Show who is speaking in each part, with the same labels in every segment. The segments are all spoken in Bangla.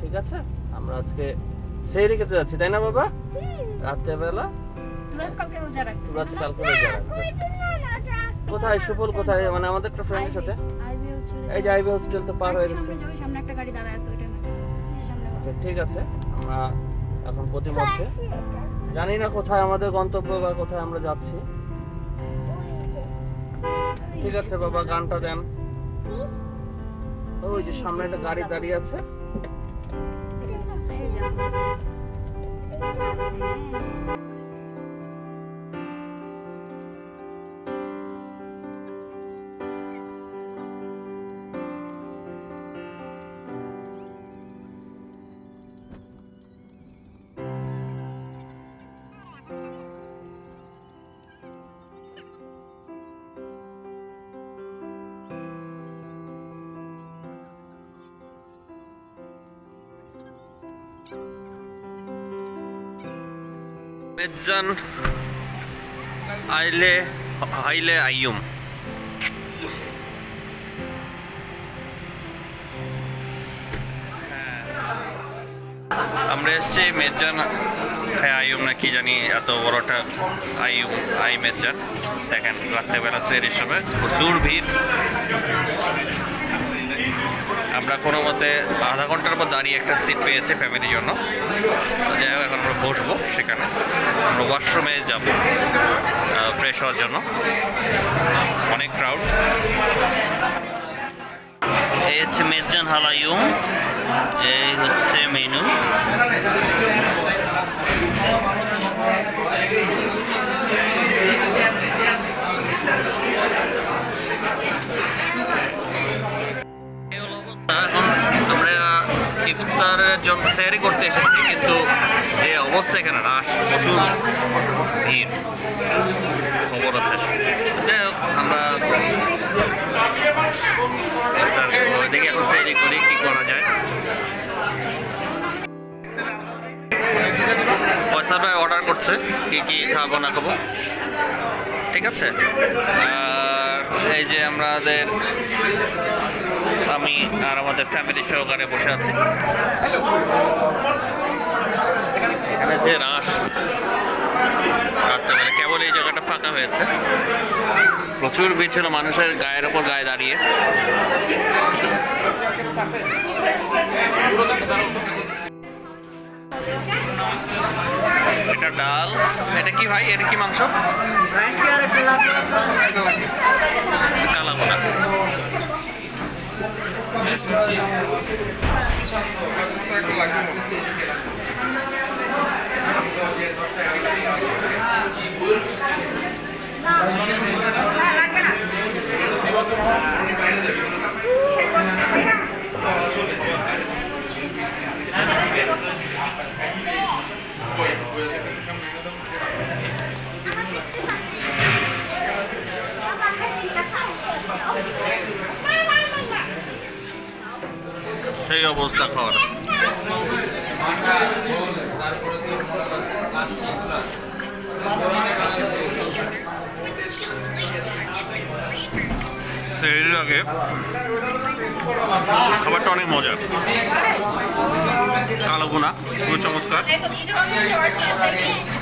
Speaker 1: ঠিক আছে, আমরা আজকে সেহরি খেতে যাচ্ছি, তাই না বাবা? রাতের বেলা কালকে রোজা রাখবে। কোথায় সুফল, কোথায়? মানে আমাদের একটা ফ্রেন্ডের সাথে। এই যে আইবি হোস্টেল তো পার হয়ে গেছে।
Speaker 2: সামনে একটা গাড়ি দাঁড়ায় আছে, ওইটা
Speaker 1: আচ্ছা ঠিক আছে, আমরা এখন প্রতিমধ্যে জানি না কোথায় আমাদের গন্তব্য বা কোথায় আমরা যাচ্ছি। ঠিক আছে বাবা, গানটা দেন। ওই যে সামনে একটা গাড়ি দাঁড়িয়ে আছে। মেজজান, হাইলে, আইয়ুন। আমরা এসছি মেজজান আইয়ুন না কি জানি, এত বড়টা আই মেজজান। দেখেন রাত্রেবেলা সেহরির সময় প্রচুর ভিড়। আমরা কোনো মতে আধা ঘন্টার পর দাঁড়িয়ে একটা সিট পেয়েছি ফ্যামিলির জন্য। তো যাই হোক, এখন আমরা বসবো সেখানে। আমরা ওয়াশরুমে যাব ফ্রেশ হওয়ার জন্য, অনেক ক্রাউড। এই হচ্ছে মেজজান হালাইয়ুম, এই হচ্ছে মেনু। ইফতারের জন্য সেহরি করতে এসেছি, কিন্তু যে অবস্থা এখানে রাশ, প্রচুর ভিড় খবর আছে। যাই হোক, আমরা দেখি এখন সেহরি করি, কি করা যায়। পয়সা ভাই অর্ডার করছে কি কি খাবো না খাবো, ঠিক আছে। আর এই যে আমি আর আমাদের ফ্যামিলি সহকারে বসে আছি। এখানে যে রাশ, রাত্রেবেলা কেবল এই জায়গাটা ফাঁকা হয়েছে, প্রচুর ভিড় ছিল মানুষের গায়ের ওপর গায়ে দাঁড়িয়ে। এটা ডাল, এটা কি ভাই, এটা কি মাংস? কালাভুনা। সেই অবস্থা খাওয়ার। সেহরির আগে খাবারটা অনেক মজা। কালাভুনা খুবই চমৎকার,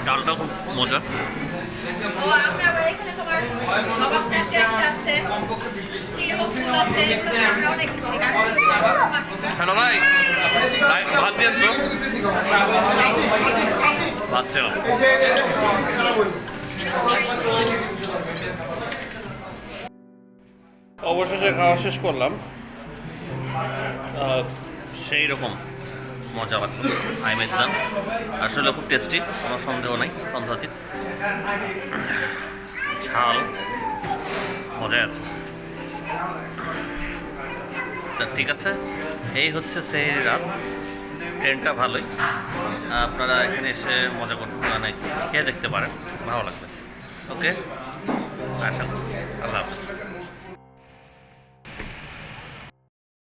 Speaker 1: ডালটা খুব মজা। হ্যালো ভাই, ভাত দিয়ে তো ভাত ছিল। অবশেষে খাওয়া শেষ করলাম, সেই রকম মজা লাগলো। মেজজান আসলে খুব টেস্টি, কোনো সন্দেহ নাই, সন্দেহাতীত। ঝাল মজা আছে। তা ঠিক আছে, এই হচ্ছে সেহরি রাত। ট্রেনটা ভালোই, আপনারা এখানে এসে মজা করতে, মানে খেয়ে দেখতে পারেন, ভালো লাগবে। ওকে, আশা করি। আল্লাহ হাফেজ।